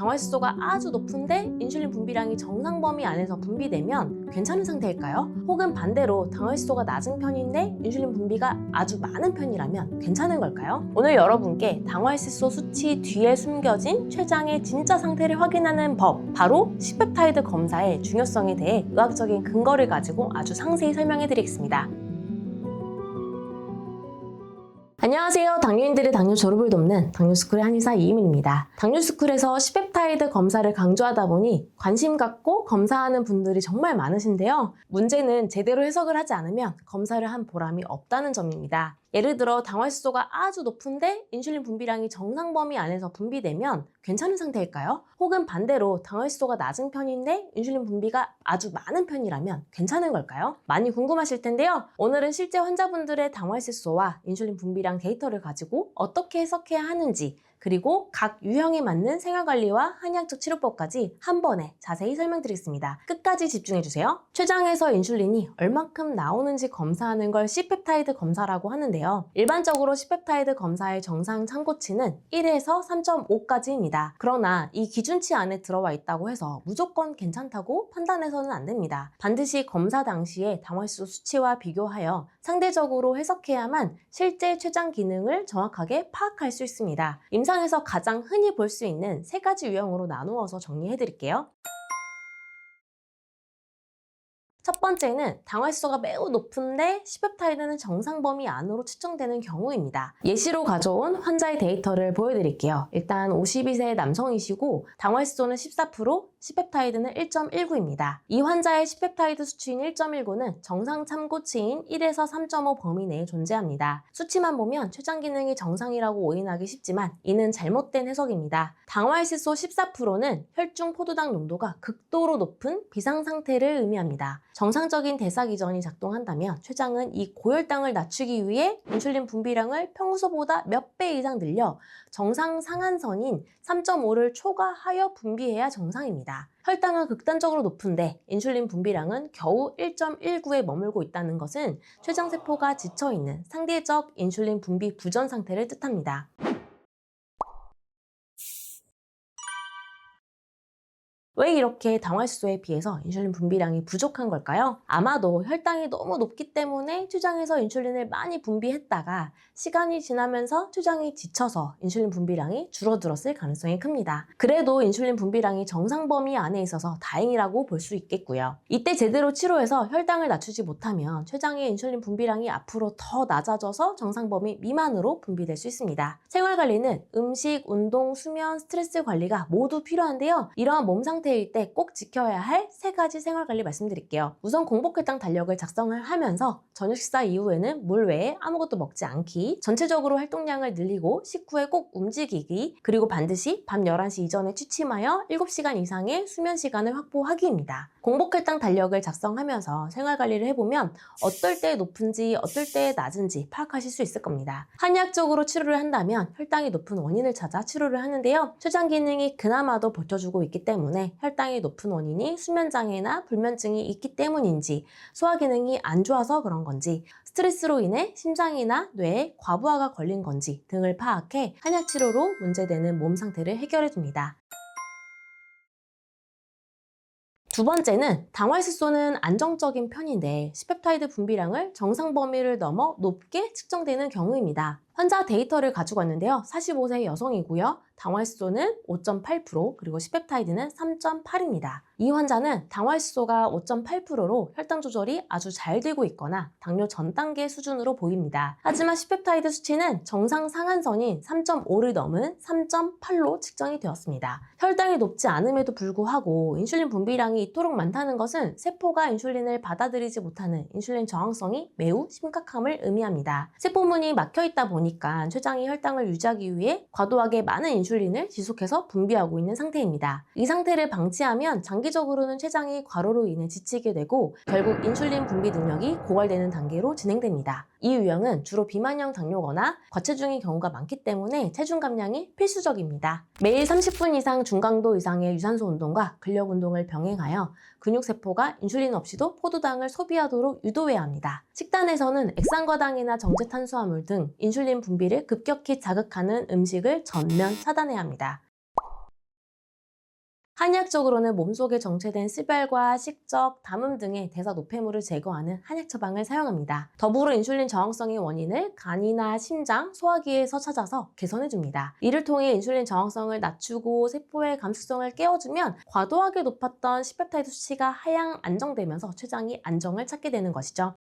당화혈소가 아주 높은데 인슐린 분비량이 정상 범위 안에서 분비되면 괜찮은 상태일까요? 혹은 반대로 당화혈소가 낮은 편인데 인슐린 분비가 아주 많은 편이라면 괜찮은 걸까요? 오늘 여러분께 당화혈소 수치 뒤에 숨겨진 췌장의 진짜 상태를 확인하는 법, 바로 C펩타이드 검사의 중요성에 대해 의학적인 근거를 가지고 아주 상세히 설명해 드리겠습니다. 안녕하세요. 당뇨인들의 당뇨 졸업을 돕는 당뇨스쿨의 한의사 이희민입니다. 당뇨스쿨에서 C펩타이드 검사를 강조하다 보니 관심 갖고 검사하는 분들이 정말 많으신데요. 문제는 제대로 해석을 하지 않으면 검사를 한 보람이 없다는 점입니다. 예를 들어 당화혈소가 아주 높은데 인슐린 분비량이 정상 범위 안에서 분비되면 괜찮은 상태일까요? 혹은 반대로 당화혈소가 낮은 편인데 인슐린 분비가 아주 많은 편이라면 괜찮은 걸까요? 많이 궁금하실 텐데요. 오늘은 실제 환자분들의 당화혈소와 인슐린 분비량 데이터를 가지고 어떻게 해석해야 하는지, 그리고 각 유형에 맞는 생활관리와 한의학적 치료법까지 한 번에 자세히 설명드리겠습니다. 끝까지 집중해주세요. 췌장에서 인슐린이 얼만큼 나오는지 검사하는 걸 C펩타이드 검사라고 하는데요. 일반적으로 C펩타이드 검사의 정상 참고치는 1에서 3.5까지입니다. 그러나 이 기준치 안에 들어와 있다고 해서 무조건 괜찮다고 판단해서는 안 됩니다. 반드시 검사 당시에 당화혈소 수치와 비교하여 상대적으로 해석해야만 실제 췌장 기능을 정확하게 파악할 수 있습니다. 임상에서 가장 흔히 볼 수 있는 세 가지 유형으로 나누어서 정리해 드릴게요. 첫 번째는 당화혈소가 매우 높은데 C펩타이드는 정상 범위 안으로 측정되는 경우입니다. 예시로 가져온 환자의 데이터를 보여드릴게요. 일단 52세 남성이시고 당화혈소는 14%, C펩타이드는 1.19입니다. 이 환자의 C펩타이드 수치인 1.19는 정상 참고치인 1에서 3.5 범위 내에 존재합니다. 수치만 보면 췌장 기능이 정상이라고 오인하기 쉽지만 이는 잘못된 해석입니다. 당화혈소 14%는 혈중 포도당 농도가 극도로 높은 비상 상태를 의미합니다. 정상적인 대사 기전이 작동한다면 췌장은 이 고혈당을 낮추기 위해 인슐린 분비량을 평소보다 몇 배 이상 늘려 정상 상한선인 3.5를 초과하여 분비해야 정상입니다. 혈당은 극단적으로 높은데 인슐린 분비량은 겨우 1.19에 머물고 있다는 것은 췌장세포가 지쳐있는 상대적 인슐린 분비 부전 상태를 뜻합니다. 왜 이렇게 당화혈소에 비해서 인슐린 분비량이 부족한 걸까요? 아마도 혈당이 너무 높기 때문에 췌장에서 인슐린을 많이 분비했다가 시간이 지나면서 췌장이 지쳐서 인슐린 분비량이 줄어들었을 가능성이 큽니다. 그래도 인슐린 분비량이 정상 범위 안에 있어서 다행이라고 볼 수 있겠고요. 이때 제대로 치료해서 혈당을 낮추지 못하면 췌장의 인슐린 분비량이 앞으로 더 낮아져서 정상 범위 미만으로 분비될 수 있습니다. 생활관리는 음식, 운동, 수면, 스트레스 관리가 모두 필요한데요. 이러한 몸 상태일 때 꼭 지켜야 할 세 가지 생활관리 말씀드릴게요. 우선 공복혈당 달력을 작성을 하면서 저녁 식사 이후에는 물 외에 아무것도 먹지 않기, 전체적으로 활동량을 늘리고 식후에 꼭 움직이기, 그리고 반드시 밤 11시 이전에 취침하여 7시간 이상의 수면 시간을 확보하기입니다. 공복혈당 달력을 작성하면서 생활관리를 해보면 어떨 때 높은지 어떨 때 낮은지 파악하실 수 있을 겁니다. 한의학적으로 치료를 한다면 혈당이 높은 원인을 찾아 치료를 하는데요. 췌장 기능이 그나마도 버텨주고 있기 때문에 혈당이 높은 원인이 수면장애나 불면증이 있기 때문인지, 소화 기능이 안 좋아서 그런 건지, 스트레스로 인해 심장이나 뇌에 과부하가 걸린 건지 등을 파악해 한약 치료로 문제되는 몸 상태를 해결해 줍니다. 두 번째는 당화혈소는 안정적인 편인데 C펩타이드 분비량을 정상 범위를 넘어 높게 측정되는 경우입니다. 환자 데이터를 가지고 왔는데요. 45세 여성이고요. 당화혈소는 5.8%, 그리고 C펩타이드는 3.8입니다. 이 환자는 당화혈소가 5.8%로 혈당 조절이 아주 잘 되고 있거나 당뇨 전 단계 수준으로 보입니다. 하지만 C펩타이드 수치는 정상 상한선인 3.5를 넘은 3.8로 측정이 되었습니다. 혈당이 높지 않음에도 불구하고 인슐린 분비량이 이토록 많다는 것은 세포가 인슐린을 받아들이지 못하는 인슐린 저항성이 매우 심각함을 의미합니다. 세포문이 막혀있다 보니까 췌장이 혈당을 유지하기 위해 과도하게 많은 인슐린을 지속해서 분비하고 있는 상태입니다. 이 상태를 방치하면 장기적으로는 췌장이 과로로 인해 지치게 되고 결국 인슐린 분비 능력이 고갈되는 단계로 진행됩니다. 이 유형은 주로 비만형 당뇨거나 과체중인 경우가 많기 때문에 체중 감량이 필수적입니다. 매일 30분 이상 중강도 이상의 유산소 운동과 근력 운동을 병행하여 근육세포가 인슐린 없이도 포도당을 소비하도록 유도해야 합니다. 식단에서는 액상과당이나 정제탄수화물 등 인슐린 분비를 급격히 자극하는 음식을 전면 차단해야 합니다. 한의학적으로는 몸속에 정체된 스별과 식적, 담음 등의 대사 노폐물을 제거하는 한약 처방을 사용합니다. 더불어 인슐린 저항성의 원인을 간이나 심장, 소화기에서 찾아서 개선해줍니다. 이를 통해 인슐린 저항성을 낮추고 세포의 감수성을 깨워주면 과도하게 높았던 C-펩타이드 수치가 하향 안정되면서 췌장이 안정을 찾게 되는 것이죠.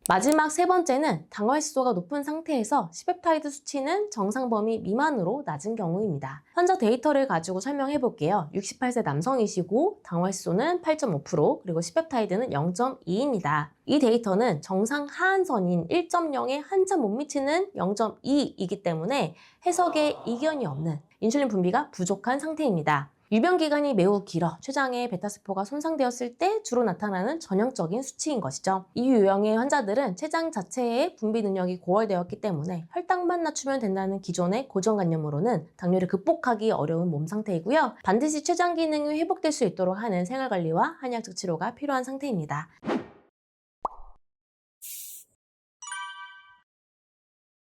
마지막 세 번째는 당화혈소가 높은 상태에서 C-펩타이드 수치는 정상 범위 미만으로 낮은 경우입니다. 환자 데이터를 가지고 설명해 볼게요. 68세 남성이시고 당화혈소는 8.5%, 그리고 C-펩타이드는 0.2입니다. 이 데이터는 정상 하한선인 1.0에 한참 못 미치는 0.2이기 때문에 해석에 이견이 없는 인슐린 분비가 부족한 상태입니다. 유병 기간이 매우 길어 췌장의 베타세포가 손상되었을 때 주로 나타나는 전형적인 수치인 것이죠. 이 유형의 환자들은 췌장 자체의 분비 능력이 고갈되었기 때문에 혈당만 낮추면 된다는 기존의 고정관념으로는 당뇨를 극복하기 어려운 몸 상태이고요. 반드시 췌장 기능이 회복될 수 있도록 하는 생활관리와 한의학적 치료가 필요한 상태입니다.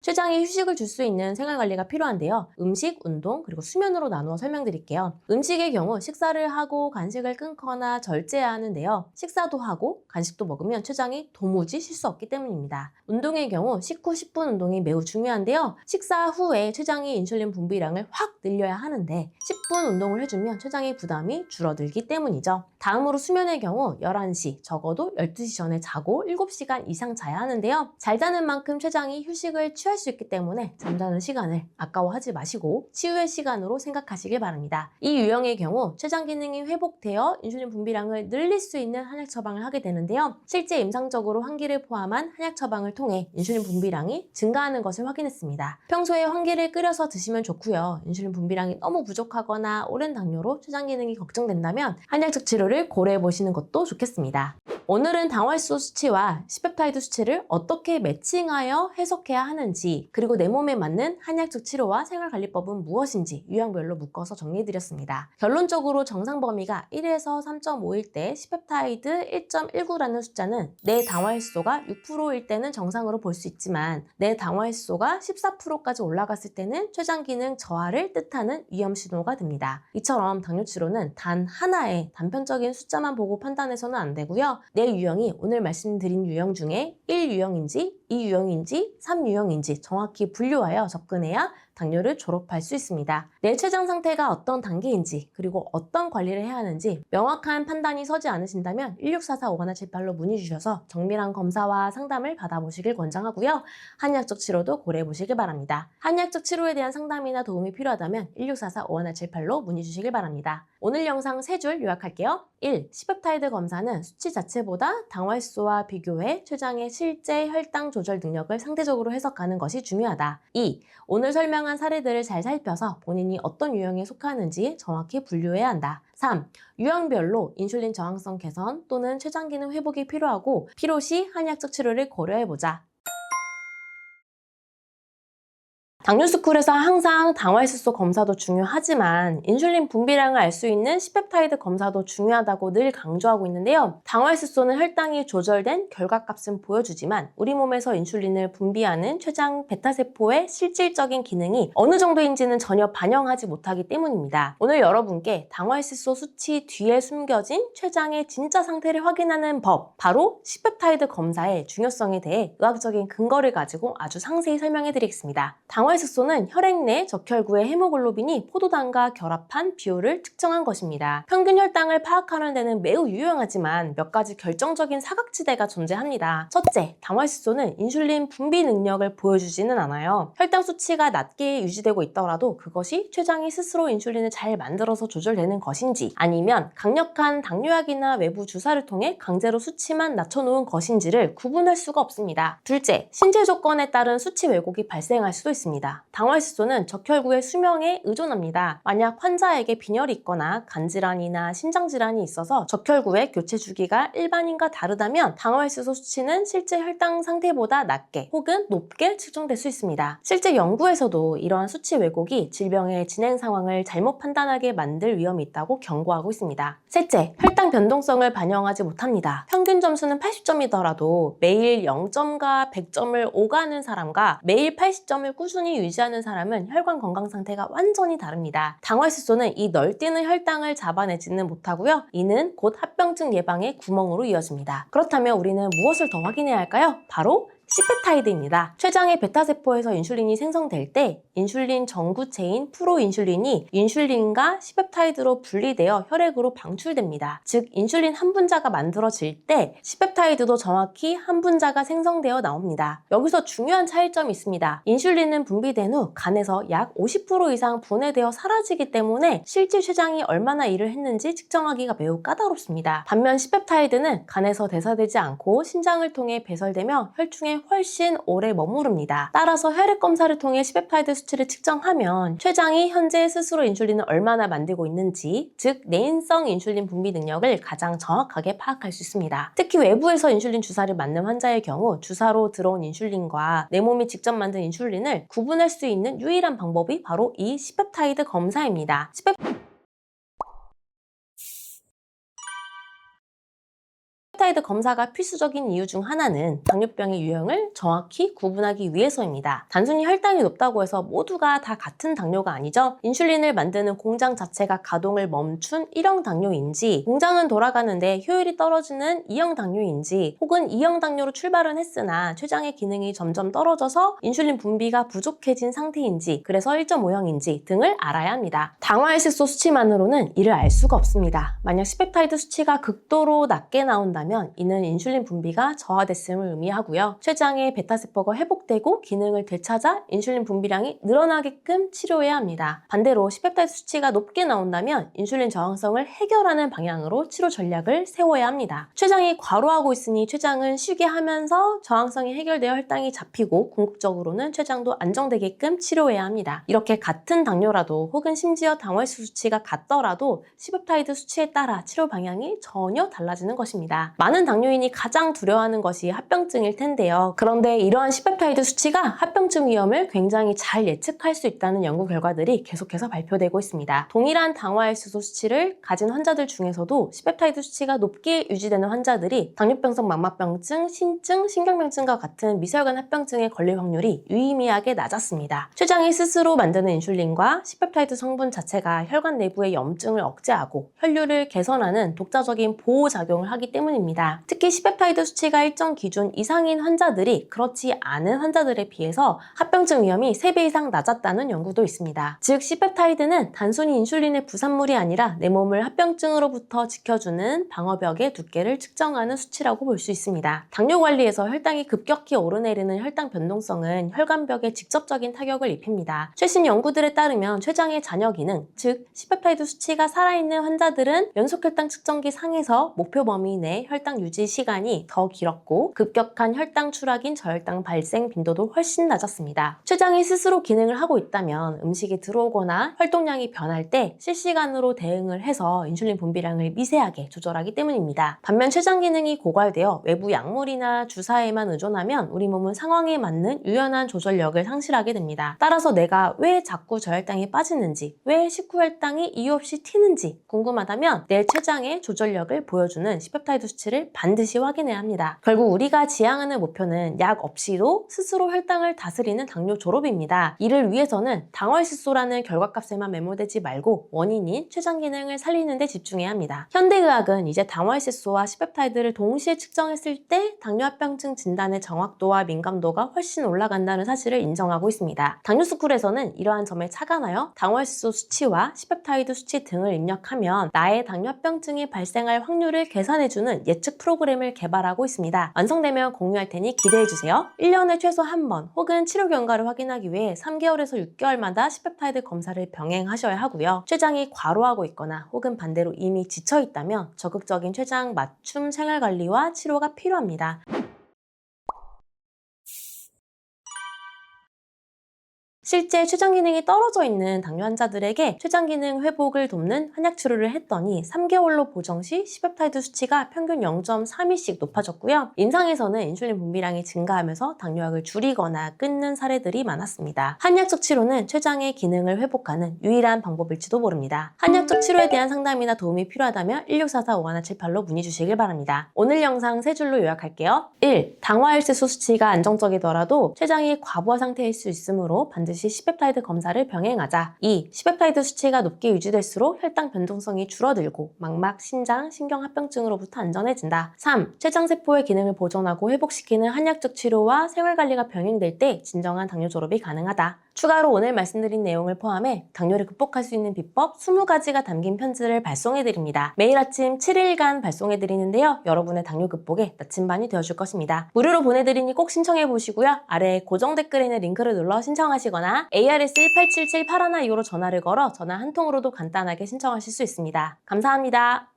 췌장에 휴식을 줄 수 있는 생활관리가 필요한데요. 음식, 운동, 그리고 수면으로 나누어 설명드릴게요. 음식의 경우 식사를 하고 간식을 끊거나 절제해야 하는데요. 식사도 하고 간식도 먹으면 췌장이 도무지 쉴 수 없기 때문입니다. 운동의 경우 식후 10분 운동이 매우 중요한데요. 식사 후에 췌장이 인슐린 분비량을 확 늘려야 하는데 10분 운동을 해주면 췌장의 부담이 줄어들기 때문이죠. 다음으로 수면의 경우 11시, 적어도 12시 전에 자고 7시간 이상 자야 하는데요. 잘 자는 만큼 췌장이 휴식을 취할 수 있기 때문에 잠자는 시간을 아까워하지 마시고 치유의 시간으로 생각하시길 바랍니다. 이 유형의 경우 췌장 기능이 회복되어 인슐린 분비량을 늘릴 수 있는 한약 처방을 하게 되는데요. 실제 임상적으로 환기를 포함한 한약 처방을 통해 인슐린 분비량이 증가하는 것을 확인했습니다. 평소에 환기를 끓여서 드시면 좋고요. 인슐린 분비량이 너무 부족하거나 오랜 당뇨로 췌장 기능이 걱정된다면 한약적 치료를 고려해 보시는 것도 좋겠습니다. 오늘은 당화혈소 수치와 C-펩타이드 수치를 어떻게 매칭하여 해석해야 하는지, 그리고 내 몸에 맞는 한약적 치료와 생활관리법은 무엇인지 유형별로 묶어서 정리해드렸습니다. 결론적으로 정상 범위가 1에서 3.5일 때 C-펩타이드 1.19라는 숫자는 내 당화혈소가 6%일 때는 정상으로 볼 수 있지만 내 당화혈소가 14%까지 올라갔을 때는 췌장 기능 저하를 뜻하는 위험 신호가 됩니다. 이처럼 당뇨 치료는 단 하나의 단편적인 숫자만 보고 판단해서는 안 되고요. 내 유형이 오늘 말씀드린 유형 중에 1유형인지 2유형인지 3유형인지 정확히 분류하여 접근해야 당뇨를 졸업할 수 있습니다. 내 췌장 상태가 어떤 단계인지, 그리고 어떤 관리를 해야 하는지 명확한 판단이 서지 않으신다면 1644-5178로 문의 주셔서 정밀한 검사와 상담을 받아보시길 권장하고요. 한의학적 치료도 고려해 보시길 바랍니다. 한의학적 치료에 대한 상담이나 도움이 필요하다면 1644-5178로 문의 주시길 바랍니다. 오늘 영상 3줄 요약할게요. 1. C-펩타이드 검사는 수치 자체보다 당화혈소와 비교해 췌장의 실제 혈당 조절 능력을 상대적으로 해석하는 것이 중요하다. 2. 오늘 설명한 사례들을 잘 살펴서 본인이 어떤 유형에 속하는지 정확히 분류해야 한다. 3. 유형별로 인슐린 저항성 개선 또는 췌장 기능 회복이 필요하고 필요시 한의학적 치료를 고려해보자. 당뇨스쿨에서 항상 당화혈소 검사도 중요하지만 인슐린 분비량을 알 수 있는 C-펩타이드 검사도 중요하다고 늘 강조하고 있는데요. 당화혈소는 혈당이 조절된 결과값은 보여주지만 우리 몸에서 인슐린을 분비하는 췌장 베타세포의 실질적인 기능이 어느 정도인지는 전혀 반영하지 못하기 때문입니다. 오늘 여러분께 당화혈소 수치 뒤에 숨겨진 췌장의 진짜 상태를 확인하는 법, 바로 C-펩타이드 검사의 중요성에 대해 의학적인 근거를 가지고 아주 상세히 설명해 드리겠습니다. 당화혈소는 혈액 내 적혈구의 헤모글로빈이 포도당과 결합한 비율을 측정한 것입니다. 평균 혈당을 파악하는 데는 매우 유용하지만 몇 가지 결정적인 사각지대가 존재합니다. 첫째, 당화혈소는 인슐린 분비 능력을 보여주지는 않아요. 혈당 수치가 낮게 유지되고 있더라도 그것이 췌장이 스스로 인슐린을 잘 만들어서 조절되는 것인지 아니면 강력한 당뇨약이나 외부 주사를 통해 강제로 수치만 낮춰놓은 것인지를 구분할 수가 없습니다. 둘째, 신체 조건에 따른 수치 왜곡이 발생할 수도 있습니다. 당화혈소는 적혈구의 수명에 의존합니다. 만약 환자에게 빈혈이 있거나 간질환이나 심장질환이 있어서 적혈구의 교체 주기가 일반인과 다르다면 당화혈소 수치는 실제 혈당 상태보다 낮게 혹은 높게 측정될 수 있습니다. 실제 연구에서도 이러한 수치 왜곡이 질병의 진행 상황을 잘못 판단하게 만들 위험이 있다고 경고하고 있습니다. 셋째, 혈당 변동성을 반영하지 못합니다. 평균 점수는 80점이더라도 매일 0점과 100점을 오가는 사람과 매일 80점을 꾸준히 꾸준히 유지하는 사람은 혈관 건강 상태가 완전히 다릅니다. 당화혈색소는 이 널뛰는 혈당을 잡아내지는 못하고요. 이는 곧 합병증 예방의 구멍으로 이어집니다. 그렇다면 우리는 무엇을 더 확인해야 할까요? 바로 C페타이드입니다. 췌장의 베타세포에서 인슐린이 생성될 때 인슐린 전구체인 프로인슐린이 인슐린과 C페타이드로 분리되어 혈액으로 방출됩니다. 즉 인슐린 한 분자가 만들어질 때 C페타이드도 정확히 한 분자가 생성되어 나옵니다. 여기서 중요한 차이점이 있습니다. 인슐린은 분비된 후 간에서 약 50% 이상 분해되어 사라지기 때문에 실제 췌장이 얼마나 일을 했는지 측정하기가 매우 까다롭습니다. 반면 C페타이드는 간에서 대사되지 않고 신장을 통해 배설되며 혈중에 훨씬 오래 머무릅니다. 따라서 혈액 검사를 통해 C페타이드 수치를 측정하면 췌장이 현재 스스로 인슐린을 얼마나 만들고 있는지, 즉 내인성 인슐린 분비 능력을 가장 정확하게 파악할 수 있습니다. 특히 외부에서 인슐린 주사를 맞는 환자의 경우 주사로 들어온 인슐린과 내 몸이 직접 만든 인슐린을 구분할 수 있는 유일한 방법이 바로 이 C페타이드 검사입니다. C페타이드 검사가 필수적인 이유 중 하나는 당뇨병의 유형을 정확히 구분하기 위해서입니다. 단순히 혈당이 높다고 해서 모두가 다 같은 당뇨가 아니죠. 인슐린을 만드는 공장 자체가 가동을 멈춘 1형 당뇨인지, 공장은 돌아가는데 효율이 떨어지는 2형 당뇨인지, 혹은 2형 당뇨로 출발은 했으나 췌장의 기능이 점점 떨어져서 인슐린 분비가 부족해진 상태인지, 그래서 1.5형인지 등을 알아야 합니다. 당화혈색소 수치만으로는 이를 알 수가 없습니다. 만약 C페타이드 수치가 극도로 낮게 나온다면 이는 인슐린 분비가 저하됐음을 의미하고요. 췌장의 베타세포가 회복되고 기능을 되찾아 인슐린 분비량이 늘어나게끔 치료해야 합니다. 반대로 C페타이드 수치가 높게 나온다면 인슐린 저항성을 해결하는 방향으로 치료 전략을 세워야 합니다. 췌장이 과로하고 있으니 췌장은 쉬게 하면서 저항성이 해결되어 혈당이 잡히고 궁극적으로는 췌장도 안정되게끔 치료해야 합니다. 이렇게 같은 당뇨라도 혹은 심지어 당화혈색 수치가 같더라도 C페타이드 수치에 따라 치료 방향이 전혀 달라지는 것입니다. 많은 당뇨인이 가장 두려워하는 것이 합병증일 텐데요. 그런데 이러한 C페타이드 수치가 합병증 위험을 굉장히 잘 예측할 수 있다는 연구 결과들이 계속해서 발표되고 있습니다. 동일한 당화혈색소 수치를 가진 환자들 중에서도 C페타이드 수치가 높게 유지되는 환자들이 당뇨병성 망막병증, 신증, 신경병증과 같은 미세혈관 합병증에 걸릴 확률이 유의미하게 낮았습니다. 췌장이 스스로 만드는 인슐린과 C페타이드 성분 자체가 혈관 내부의 염증을 억제하고 혈류를 개선하는 독자적인 보호작용을 하기 때문입니다. 특히 C페타이드 수치가 일정 기준 이상인 환자들이 그렇지 않은 환자들에 비해서 합병증 위험이 3배 이상 낮았다는 연구도 있습니다. 즉 C페타이드는 단순히 인슐린의 부산물이 아니라 내 몸을 합병증으로부터 지켜주는 방어벽의 두께를 측정하는 수치라고 볼 수 있습니다. 당뇨 관리에서 혈당이 급격히 오르내리는 혈당 변동성은 혈관벽에 직접적인 타격을 입힙니다. 최신 연구들에 따르면 췌장의 잔여 기능, 즉 C페타이드 수치가 살아있는 환자들은 연속 혈당 측정기 상에서 목표 범위 내 혈당 유지 시간이 더 길었고 급격한 혈당 추락인 저혈당 발생 빈도도 훨씬 낮았습니다. 췌장이 스스로 기능을 하고 있다면 음식이 들어오거나 활동량이 변할 때 실시간으로 대응을 해서 인슐린 분비량을 미세하게 조절하기 때문입니다. 반면 췌장 기능이 고갈되어 외부 약물이나 주사에만 의존하면 우리 몸은 상황에 맞는 유연한 조절력을 상실하게 됩니다. 따라서 내가 왜 자꾸 저혈당에 빠지는지, 왜 식후 혈당이 이유 없이 튀는지 궁금하다면 내 췌장의 조절력을 보여주는 C페타이드 수치를 반드시 확인해야 합니다. 결국 우리가 지향하는 목표는 약 없이도 스스로 혈당을 다스리는 당뇨 졸업입니다. 이를 위해서는 당화혈색소라는 결과값에만 매몰되지 말고 원인인 췌장 기능을 살리는 데 집중해야 합니다. 현대의학은 이제 당화혈색소와 C페타이드를 동시에 측정했을 때 당뇨합병증 진단의 정확도와 민감도가 훨씬 올라간다는 사실을 인정하고 있습니다. 당뇨스쿨에서는 이러한 점에 착안하여 당화혈색소 수치와 C페타이드 수치 등을 입력하면 나의 당뇨합병증이 발생할 확률을 계산해주는 예측 프로그램을 개발하고 있습니다. 완성되면 공유할 테니 기대해주세요. 1년에 최소 한 번 혹은 치료 결과를 확인하기 위해 3개월에서 6개월마다 C페타이드 검사를 병행하셔야 하고요. 췌장이 과로하고 있거나 혹은 반대로 이미 지쳐있다면 적극적인 췌장 맞춤 생활관리와 치료가 필요합니다. 실제 췌장 기능이 떨어져 있는 당뇨 환자들에게 췌장 기능 회복을 돕는 한약 치료를 했더니 3개월로 보정 시 C페타이드 수치가 평균 0.32씩 높아졌고요. 임상에서는 인슐린 분비량이 증가하면서 당뇨약을 줄이거나 끊는 사례들이 많았습니다. 한약적 치료는 췌장의 기능을 회복하는 유일한 방법일지도 모릅니다. 한약적 치료에 대한 상담이나 도움이 필요하다면 1644-5178로 문의 주시길 바랍니다. 오늘 영상 3줄로 요약할게요. 1. 당화혈색소 수치가 안정적이더라도 췌장이 과부하 상태일 수 있으므로 반드시 반드시 C-펩타이드 검사를 병행하자. 2. C-펩타이드 수치가 높게 유지될수록 혈당 변동성이 줄어들고 망막, 신장, 신경합병증으로부터 안전해진다. 3. 췌장세포의 기능을 보존하고 회복시키는 한약적 치료와 생활관리가 병행될 때 진정한 당뇨 졸업이 가능하다. 추가로 오늘 말씀드린 내용을 포함해 당뇨를 극복할 수 있는 비법 20가지가 담긴 편지를 발송해드립니다. 매일 아침 7일간 발송해드리는데요. 여러분의 당뇨 극복에 나침반이 되어줄 것입니다. 무료로 보내드리니 꼭 신청해보시고요. 아래 고정 댓글에 있는 링크를 눌러 신청하시거나 ARS 1877-8125로 전화를 걸어 전화 한 통으로도 간단하게 신청하실 수 있습니다. 감사합니다.